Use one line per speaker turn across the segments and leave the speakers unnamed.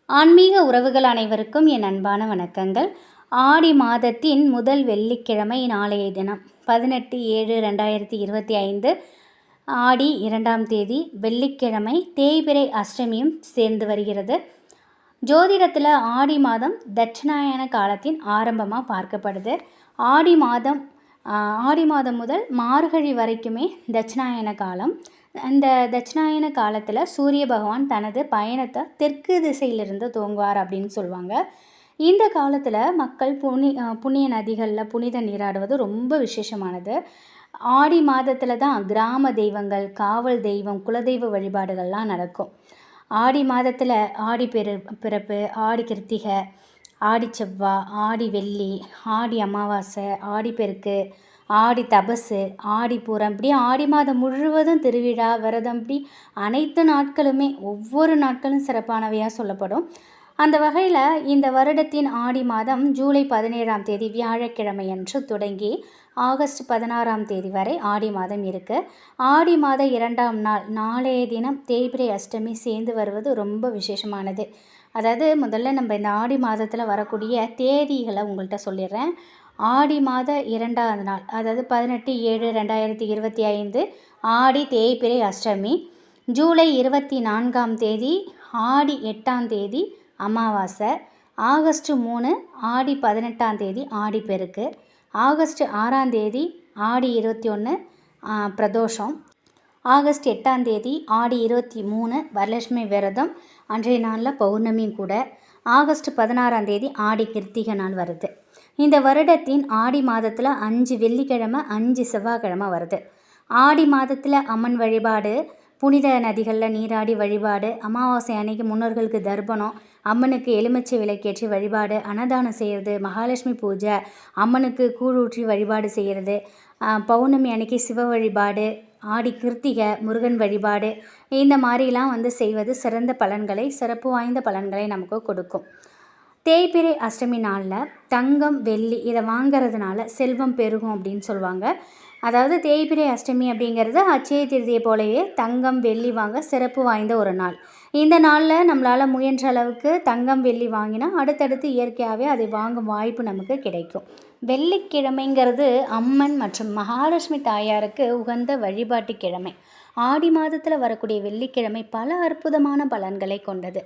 ஆன்மீக உறவுகள் அனைவருக்கும் என் அன்பான வணக்கங்கள். ஆடி மாதத்தின் முதல் வெள்ளிக்கிழமை நாளைய தினம் 18/7/2025 ஆடி 2ஆம் தேதி வெள்ளிக்கிழமை தேய்பிறை அஷ்டமியும் சேர்ந்து வருகிறது. ஜோதிடத்தில் ஆடி மாதம் தட்சிணாயன காலத்தின் ஆரம்பமாக பார்க்கப்படுது. ஆடி மாதம் முதல் மார்கழி வரைக்குமே தட்சிணாயன காலம். அந்த தட்சிணாயன காலத்தில் சூரிய பகவான் தனது பயணத்தை தெற்கு திசையிலிருந்து துவங்குவார் அப்படின்னு சொல்லுவாங்க. இந்த காலத்தில் மக்கள் புண்ணிய நதிகளில் புனித நீராடுவது ரொம்ப விசேஷமானது. ஆடி மாதத்தில் தான் கிராம தெய்வங்கள், காவல் தெய்வம், குலதெய்வ வழிபாடுகள்லாம் நடக்கும். ஆடி மாதத்தில் ஆடி பிறப்பு, ஆடி கிருத்திகை, ஆடி செவ்வாய், ஆடி வெள்ளி, ஆடி அமாவாசை, ஆடிப்பெருக்கு, ஆடி தபசு, ஆடி பூரம், இப்படி ஆடி மாதம் முழுவதும் திருவிழா, விரதம், இப்படி அனைத்து நாட்களுமே ஒவ்வொரு நாட்களும் சிறப்பானவையாக சொல்லப்படும். அந்த வகையில் இந்த வருடத்தின் ஆடி மாதம் ஜூலை 17ஆம் தேதி வியாழக்கிழமை அன்று தொடங்கி ஆகஸ்ட் 16ஆம் தேதி வரை ஆடி மாதம் இருக்குது. ஆடி மாத 2ஆம் நாள் நாளைய தினம் தேய்பிறை அஷ்டமி சேர்ந்து வருவது ரொம்ப விசேஷமானது. அதாவது முதல்ல நம்ம இந்த ஆடி மாதத்தில் வரக்கூடிய தேதிகளை உங்கள்கிட்ட சொல்லிடுறேன். ஆடி மாத 2ஆவது நாள், அதாவது 18/7/2025 ஆடி தேய்பிறை அஷ்டமி. ஜூலை 24ஆம் தேதி ஆடி 8ஆம் தேதி அமாவாசை. ஆகஸ்ட் 3 ஆடி 18ஆம் தேதி ஆடிப்பெருக்கு. ஆகஸ்ட் 6ஆம் தேதி ஆடி 21 பிரதோஷம். ஆகஸ்ட் 8ஆம் தேதி ஆடி 23 வரலட்சுமி விரதம், அன்றைய நாளில் பௌர்ணமியும் கூட. ஆகஸ்ட் 16ஆம் தேதி ஆடி கிருத்திகை நாள் வருது. இந்த வருடத்தின் ஆடி மாதத்தில் 5 வெள்ளிக்கிழமை, 5 செவ்வாய்க்கிழமை வருது. ஆடி மாதத்தில் அம்மன் வழிபாடு, புனித நதிகளில் நீராடி வழிபாடு, அமாவாசை அன்னைக்கு முன்னோர்களுக்கு தர்ப்பணம், அம்மனுக்கு எலுமிச்சை விளக்கேற்றி வழிபாடு, அன்னதானம் செய்கிறது, மகாலட்சுமி பூஜை, அம்மனுக்கு கூழ் ஊற்றி வழிபாடு செய்கிறது, பௌர்ணமி அன்னைக்கு சிவ வழிபாடு, ஆடி கிருத்திகை முருகன் வழிபாடு, இந்த மாதிரிலாம் செய்வது சிறந்த பலன்களை, சிறப்பு வாய்ந்த பலன்களை நமக்கு கொடுக்கும். தேய்பிறை அஷ்டமி நாளில் தங்கம், வெள்ளி இதை வாங்கிறதுனால செல்வம் பெருகும் அப்படின்னு சொல்லுவாங்க. அதாவது தேய்பிறை அஷ்டமி அப்படிங்கிறது அட்சய திருதியை போலவே தங்கம், வெள்ளி வாங்க சிறப்பு வாய்ந்த ஒரு நாள். இந்த நாளில் நம்மளால் முயன்ற அளவுக்கு தங்கம், வெள்ளி வாங்கினா அடுத்தடுத்து இயற்கையாகவே அதை வாங்கும் வாய்ப்பு நமக்கு கிடைக்கும். வெள்ளிக்கிழமைங்கிறது அம்மன் மற்றும் மகாலட்சுமி தாயாருக்கு உகந்த வழிபாட்டு கிழமை. ஆடி மாதத்தில் வரக்கூடிய வெள்ளிக்கிழமை பல அற்புதமான பலன்களை கொண்டது.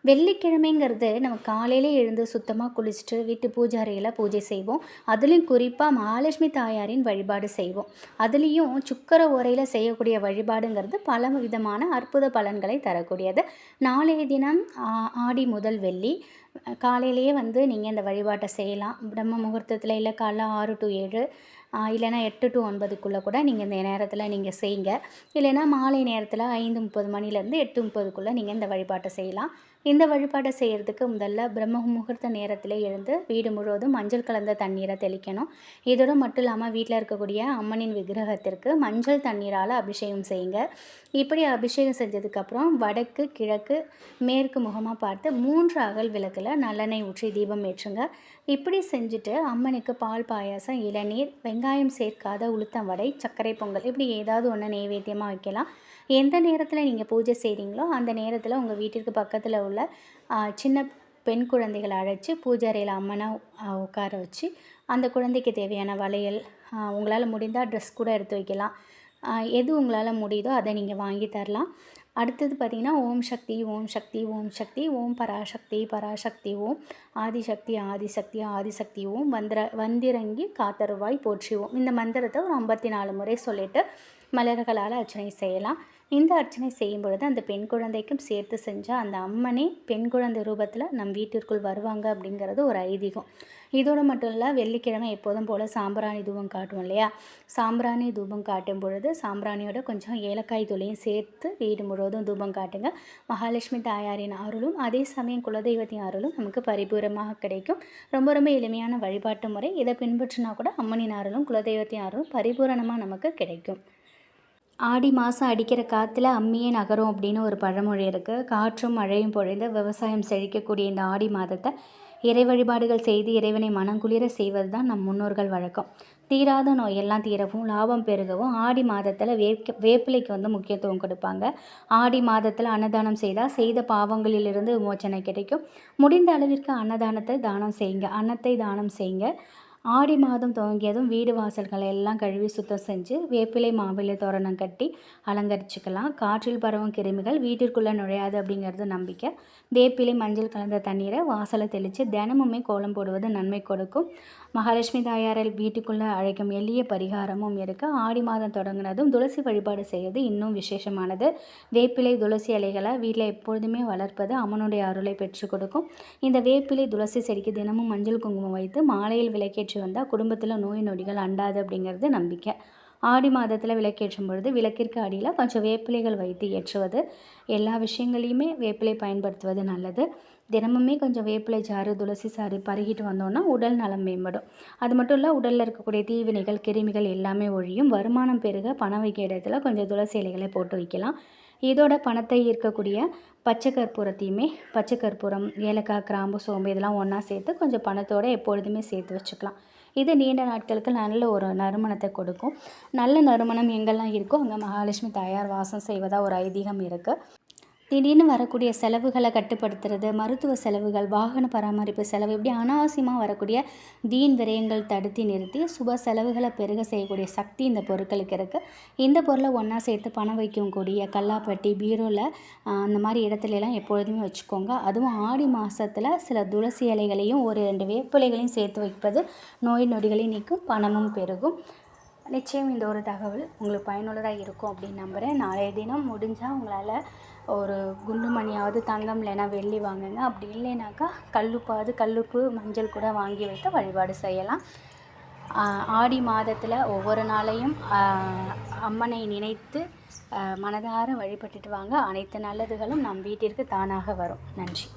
வெள்ளிக்கிழமைங்கிறது நம்ம காலையிலே எழுந்து சுத்தமாக குளிச்சுட்டு வீட்டு பூஜை அறையில் பூஜை செய்வோம். அதுலேயும் குறிப்பாக மகாலட்சுமி தாயாரின் வழிபாடு செய்வோம். அதுலேயும் சுக்கர உரையில் செய்யக்கூடிய வழிபாடுங்கிறது பல விதமான அற்புத பலன்களை தரக்கூடியது. நாளைய தினம் ஆடி முதல் வெள்ளி காலையிலேயே நீங்கள் இந்த வழிபாட்டை செய்யலாம். பிரம்ம முகூர்த்தத்தில், இல்லை காலைல 6 to 7, இல்லைனா 8 to 9க்குள்ளே கூட நீங்கள் இந்த நேரத்தில் நீங்கள் செய்யுங்க. இல்லைனா மாலை நேரத்தில் 5:30 மணிலேருந்து 8:30க்குள்ளே நீங்கள் இந்த வழிபாட்டை செய்யலாம். இந்த வழிபாட்டை செய்கிறதுக்கு முதல்ல பிரம்ம முகூர்த்த நேரத்தில் எழுந்து வீடு முழுவதும் மஞ்சள் கலந்த தண்ணீரை தெளிக்கணும். இதோடு மட்டும் இல்லாமல் வீட்டில் இருக்கக்கூடிய அம்மனின் விக்கிரகத்திற்கு மஞ்சள் தண்ணீரால் அபிஷேகம் செய்யுங்க. இப்படி அபிஷேகம் செஞ்சதுக்கப்புறம் வடக்கு, கிழக்கு, மேற்கு முகமாக பார்த்து 3 அகல் விளக்கில் நல்லெண்ணெய் ஊற்றி தீபம் ஏற்றுங்க. இப்படி செஞ்சுட்டு அம்மனுக்கு பால் பாயாசம், இளநீர், வெங்காயம் சேர்க்காத உளுத்தம் வடை, சர்க்கரை பொங்கல், இப்படி ஏதாவது ஒன்று நைவேத்தியமாக வைக்கலாம். எந்த நேரத்தில் நீங்கள் பூஜை செய்கிறீங்களோ அந்த நேரத்தில் உங்கள் வீட்டிற்கு பக்கத்தில் உள்ள சின்ன பெண் குழந்தைகளை அழைச்சி பூஜை அறையில் அம்மனை உட்கார வச்சு அந்த குழந்தைக்கு தேவையான வளையல், உங்களால் முடிந்தால் ட்ரெஸ் கூட எடுத்து வைக்கலாம். எது உங்களால் முடியுதோ அதை நீங்கள் வாங்கி தரலாம். அடுத்தது பார்த்திங்கன்னா ஓம் சக்தி, ஓம் சக்தி, ஓம் சக்தி, ஓம் பராசக்தி, பராசக்தி, ஓம் ஆதிசக்தி, ஆதிசக்தி, ஆதிசக்தி, ஓம் வந்திரங்கி காத்தருவாய் போற்றிவோம். இந்த மந்திரத்தை ஒரு 54 முறை சொல்லிவிட்டு மலர்களால் அர்ச்சனை செய்யலாம். இந்த அர்ச்சனை செய்யும் பொழுது அந்த பெண் குழந்தைக்கும் சேர்த்து செஞ்சால் அந்த அம்மனே பெண் குழந்தை ரூபத்தில் நம் வீட்டிற்குள் வருவாங்க அப்படிங்கிறது ஒரு ஐதீகம். இதோடு மட்டும் இல்லை, வெள்ளிக்கிழமை எப்போதும் போல் சாம்பிராணி தூபம் காட்டுவோம் இல்லையா? சாம்பிராணி தூபம் காட்டும் பொழுது சாம்பிராணியோட கொஞ்சம் ஏலக்காய் தூளையும் சேர்த்து வீடு முழுவதும் தூபம் காட்டுங்க. மகாலட்சுமி தாயாரின் அருளும் அதே சமயம் குலதெய்வத்தின் அருளும் நமக்கு பரிபூரமாக கிடைக்கும். ரொம்ப ரொம்ப எளிமையான வழிபாட்டு முறை. இதை பின்பற்றினா கூட அம்மனின் அருளும் குலதெய்வத்தின் அருளும் பரிபூரணமாக நமக்கு கிடைக்கும். ஆடி மாதம் அடிக்கிற காற்றுல அம்மியே நகரும் அப்படின்னு ஒரு பழமொழி இருக்குது. காற்றும் மழையும் பொழிந்து விவசாயம் செழிக்கக்கூடிய இந்த ஆடி மாதத்தை இறை வழிபாடுகள் செய்து இறைவனை மனங்குளிர செய்வது தான் நம் முன்னோர்கள் வழக்கம். தீராத நோயெல்லாம் தீரவும் லாபம் பெருகவும் ஆடி மாதத்தில் வேப்பிலைக்கு வந்து முக்கியத்துவம் கொடுப்பாங்க. ஆடி மாதத்தில் அன்னதானம் செய்தால் செய்த பாவங்களிலிருந்து விமோச்சனை கிடைக்கும். முடிந்த அளவிற்கு அன்னதானத்தை தானம் செய்யுங்க, அன்னத்தை தானம் செய்யுங்க. ஆடி மாதம் துவங்கியதும் வீடு வாசல்களை எல்லாம் கழுவி சுத்தம் செஞ்சு வேப்பிலை மாவிலை தோரணம் கட்டி அலங்கரிச்சுக்கலாம். காற்றில் பரவும் கிருமிகள் வீட்டிற்குள்ளே நுழையாது அப்படிங்கிறது நம்பிக்கை. வேப்பிலை மஞ்சள் கலந்த தண்ணீரை வாசலை தெளித்து தினமுமே கோலம் போடுவது நன்மை கொடுக்கும். மகாலட்சுமி தாயாரை வீட்டுக்குள்ளே அழைக்கும் எளிய பரிகாரமும் இருக்குது. ஆடி மாதம் தொடங்கினதும் துளசி வழிபாடு செய்வது இன்னும் விசேஷமானது. வேப்பிலை துளசி இலைகளை வீட்டில் எப்பொழுதுமே வளர்ப்பது அம்மனுடைய அருளை பெற்றுக் கொடுக்கும். இந்த வேப்பிலை துளசி செடிக்கு தினமும் மஞ்சள் குங்குமம் வைத்து மாலையில் விளக்கேற்றி வந்தால் குடும்பத்தில் நோய் நொடிகள் அண்டாது அப்படிங்கிறது நம்பிக்கை. ஆடி மாதத்தில் விளக்கேற்றும் பொழுது விளக்கிற்கு அடியில் கொஞ்சம் வேப்பிலைகள் வைத்து ஏற்றுவது, எல்லா விஷயங்களையுமே வேப்பிலை பயன்படுத்துவது நல்லது. தினமுமே கொஞ்சம் வேப்பிலை சாறு துளசி சாறு பருகிட்டு வந்தோன்னா உடல் நலம் மேம்படும். அது மட்டும் இல்லை, உடலில் இருக்கக்கூடிய தீவினைகள் கிருமிகள் எல்லாமே ஒழியும். வருமானம் பெருக பணம் வைக்க இடத்துல கொஞ்சம் துளசி இலைகளை போட்டு வைக்கலாம். இதோட பணத்தை ஈர்க்கக்கூடிய பச்சை கற்பூரத்தையுமே பச்சை கற்பூரம் ஏலக்காய் கிராம்பு சோம்பு இதெல்லாம் ஒன்றா சேர்த்து கொஞ்சம் பணத்தோடு எப்பொழுதுமே சேர்த்து வச்சுக்கலாம். இது நீண்ட நாட்களுக்கு நல்ல ஒரு நறுமணத்தை கொடுக்கும். நல்ல நறுமணம் எங்கெல்லாம் இருக்கோ அங்கே மகாலட்சுமி தாயார் வாசம் செய்வதாக ஒரு ஐதீகம் இருக்குது. திடீர்னு வரக்கூடிய செலவுகளை கட்டுப்படுத்துறது, மருத்துவ செலவுகள், வாகன பராமரிப்பு செலவு, இப்படி அனாவசியமாக வரக்கூடிய வீண் விரயங்கள் தடுத்து நிறுத்தி சுப செலவுகளை பெருக செய்யக்கூடிய சக்தி இந்த பொருட்களுக்கு இருக்குது. இந்த பொருளை ஒன்றா சேர்த்து பணம் வைக்கக்கூடிய கல்லாப்பட்டி பீரோவில் அந்த மாதிரி இடத்துலலாம் எப்பொழுதுமே வச்சுக்கோங்க. அதுவும் ஆடி மாதத்தில் சில துளசி இலைகளையும் ஒரு 2 வேப்பிலைகளையும் சேர்த்து வைப்பது நோய் நொடிகளை நீக்கும், பணமும் பெருகும். நிச்சயம் இந்த ஒரு தகவல் உங்களுக்கு பயனுள்ளதாக இருக்கும் அப்படின்னு நம்புகிறேன். நாளைய தினம் முடிஞ்சால் உங்களால் ஒரு குண்டு மணியாவது தங்கம் இல்லைன்னா வெள்ளி வாங்குங்க. அப்படி இல்லைனாக்கா கல்லுப்பு மஞ்சள் கூட வாங்கி வைத்து வழிபாடு செய்யலாம். ஆடி மாதத்தில் ஒவ்வொரு நாளையும் அம்மனை நினைத்து மனதார வழிபட்டுட்டு வாங்க. அனைத்து நல்லதுகளும் நம் வீட்டிற்கு தானாக வரும். நன்றி.